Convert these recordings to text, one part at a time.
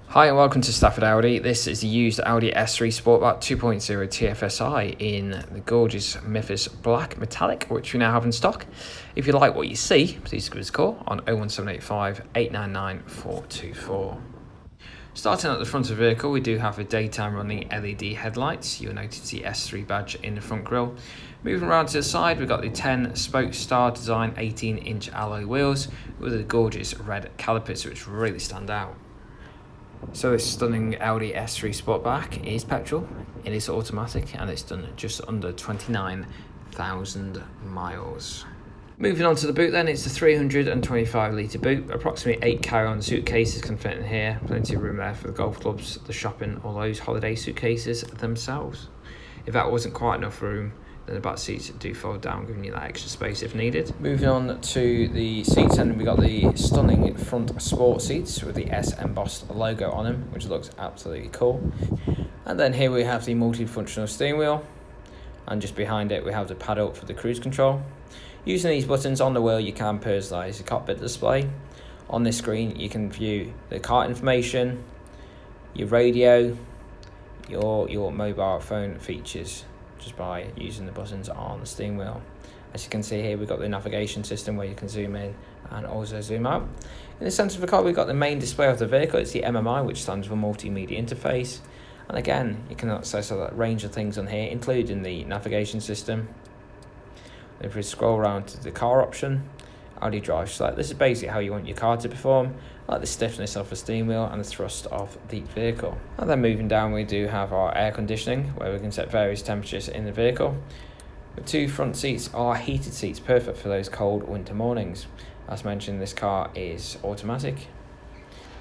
Hi and welcome to Stafford Audi. This is the used Audi S3 Sportback 2.0 TFSI in the gorgeous Memphis Black Metallic, which we now have in stock. If you like what you see, please give us a call on 01785 899 424. Starting at the front of the vehicle, we do have a daytime running LED headlights. You'll notice the S3 badge in the front grille. Moving around to the side, we've got the 10 spoke star design 18-inch alloy wheels with the gorgeous red calipers, which really stand out. So this stunning Audi S3 Sportback is petrol, it is automatic, and it's done just under 29,000 miles. Moving on to the boot then, it's a 325 litre boot. Approximately 8 carry-on suitcases can fit in here. Plenty of room there for the golf clubs, the shopping, or those holiday suitcases themselves. If that wasn't quite enough room, then the back seats do fold down, giving you that extra space if needed. Moving on to the seats, and we've got the stunning front sport seats with the S embossed logo on them, which looks absolutely cool. And then here we have the multifunctional steering wheel, and just behind it we have the paddle for the cruise control. Using these buttons on the wheel, you can personalise the cockpit display. On this screen you can view the car information, your radio, your mobile phone features, just by using the buttons on the steering wheel. As you can see here, we've got the navigation system where you can zoom in and also zoom out. In the centre of the car, we've got the main display of the vehicle. It's the MMI, which stands for multimedia interface. And again, you can access a range of things on here, including the navigation system. If we scroll around to the car option, Audi Drive Select, this is basically how you want your car to perform, like the stiffness of the steering wheel and the thrust of the vehicle. And then moving down, we do have our air conditioning, where we can set various temperatures in the vehicle. The two front seats are heated seats, perfect for those cold winter mornings. As mentioned, this car is automatic,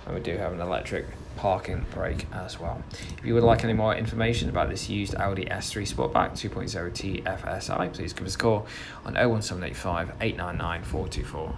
and we do have an electric parking brake as well. If you would like any more information about this used Audi S3 Sportback 2.0 TFSI, please give us a call on 01785 899 424.